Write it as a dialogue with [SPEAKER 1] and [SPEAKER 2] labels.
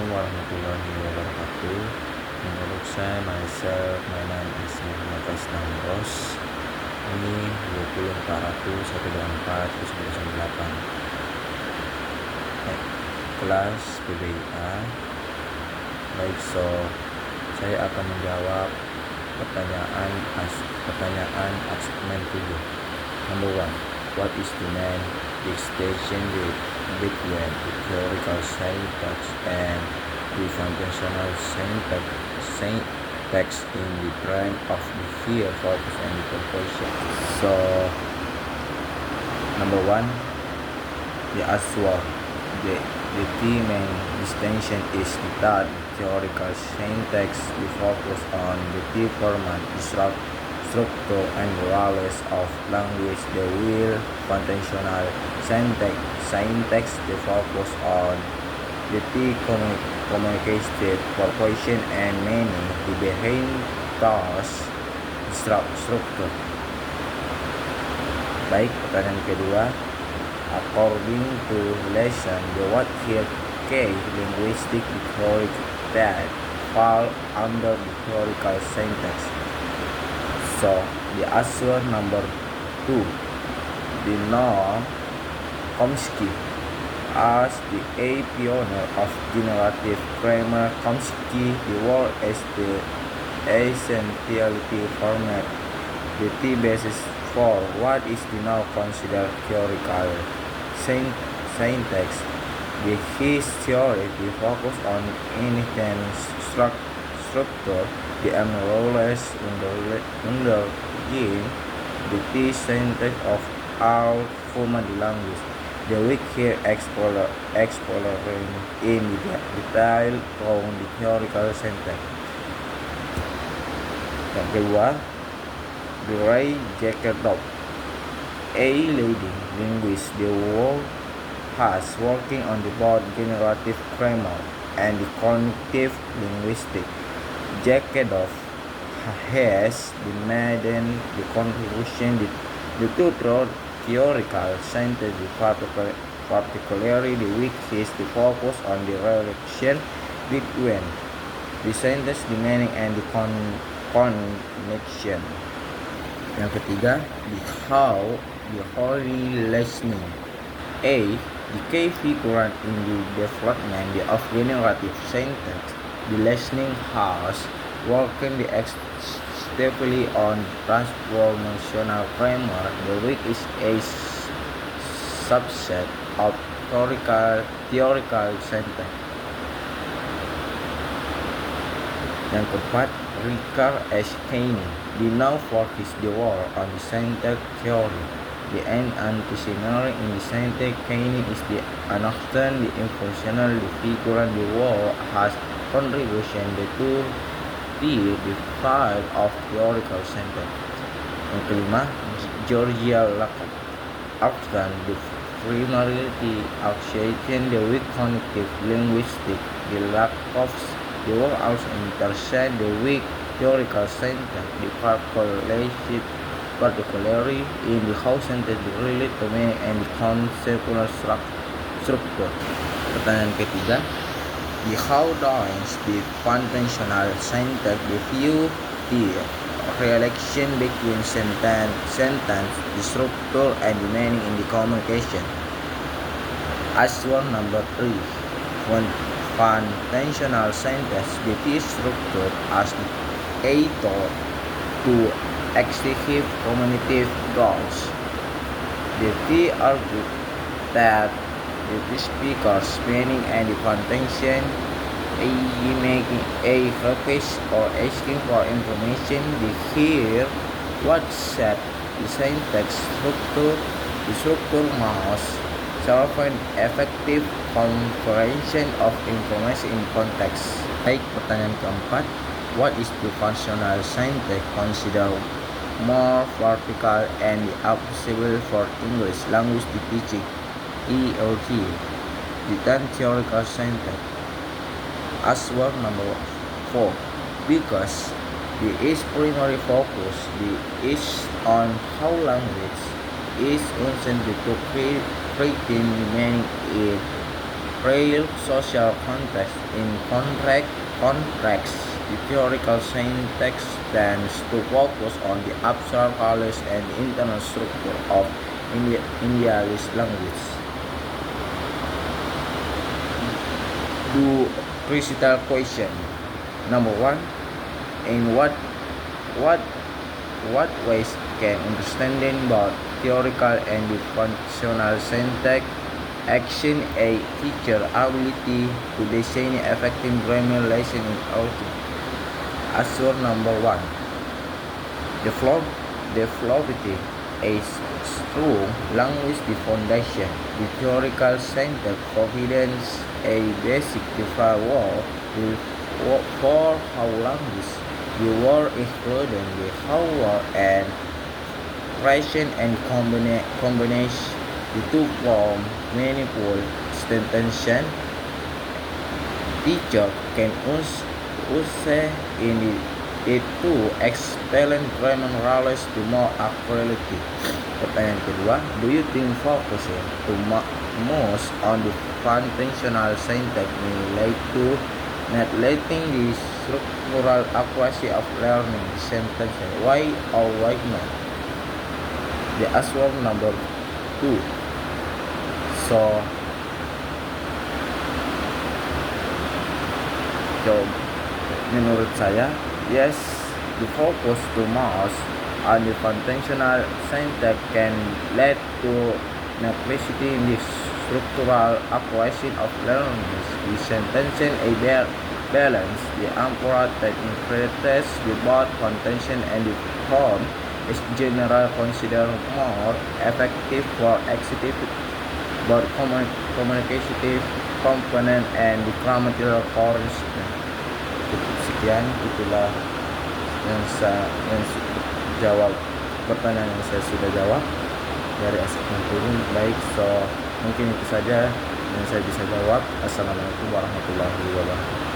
[SPEAKER 1] Assalamualaikum warahmatullahi wabarakatuh. Menurut saya, myself, my name is Muhammad Islam Ros. Ini 20.40124.998. Kelas PBIA. Baik, saya akan menjawab pertanyaan assignment 7. Number 1. What is the main distinction between the theoretical syntax and the conventional syntax in the term of the field focus and the proposition? So, number 1, the answer. The key main distinction is that theoretical syntax will focus on the key format, structure, and values of language. The will conventional syntax will focus on the key communicated proposition and meaning the behind task structure. Baik, pertanyaan kedua. According to lesson, the what here case linguistic theory that fall under the theoretical syntax. So the answer number 2. The Noam Chomsky as the a pioneer of generative grammar. Chomsky the word as the essentiality format, the T basis for what is now considered theoretical syntax. His theory focus on inherent structure, the rules underlying the T syntax of all formal language. The week here exploring in detail from the theoretical syntax. Yang kedua, Ray Jackerdorf, a leading linguist, the world has working on the both generative grammar and the cognitive linguistics. Jackerdorf has made the contribution the two theoretical syntax, particularly the weak is the focus on the relation between the sentence, the meaning, and the connection. Yang ketiga, the holy listening. A. The key figure in the development of generative syntax. The listening has worked extensively on transformational grammar. The weak is a subset of theoretical syntax. Yang keempat, Richard S. Kane, the now focus the work on the syntax theory. The end antecedent in the syntax Kane is the understand the informational the figure the work has contribution to the field of theoretical syntax. Yang kelima, Georgia Lacan, the primarily association the with cognitive linguistics. The lack of the work also intersect the weak theoretical syntax, the particularly in the how sentence relate to meaning and the conceptual structure. Pertanyaan ketiga, the how does the conventional syntax view the relation between sentence, the structure, and the meaning in the communication? Answer number 3. When conventional syntax is structured as a tool to execute communicative goals. The T argued that the speaker's meaning and the contention, making a request or asking for information, the hear what said the syntax structure. The structure must serve an effective comprehension of information in context. Baik, pertanyaan keempat, what is the functional syntax considered more vertical and accessible for English language teaching, ELT, the theoretical syntax? Answer number 4. Because the is primary focus is on how language is intended to create meaning real social context. In contrast, the theoretical syntax tends to focus on the abstract values and internal structure of Indialis language. Do critical question. Number one, in what what ways can understanding both theoretical and the functional syntax action a teacher ability to design effective grammar lesson in audio? Answer number one. Developing a strong language the foundation. The theoretical syntax provides a basic framework for how language the word including the power and fraction and combination the two form manifold extension. Teacher can use it to explain grammar rules to more accurately. Pertanyaan kedua, do you think focusing to most on the functional syntax may lead to neglecting the structural accuracy of learning sentence? Why or why not? The answer number 2. So menurut saya, yes, the focus too much on the functional syntax can lead to necessity in the structural accuracy of learning. The sentence a balance, the approach that increases the both contention and the form is generally considered more effective for executive both communicative component and the grammatical correction. Sekian, itulah yang jawab pertanyaan yang saya sudah jawab dari asesmen turun. Baik, so mungkin itu saja yang saya bisa jawab. Assalamualaikum warahmatullahi wabarakatuh.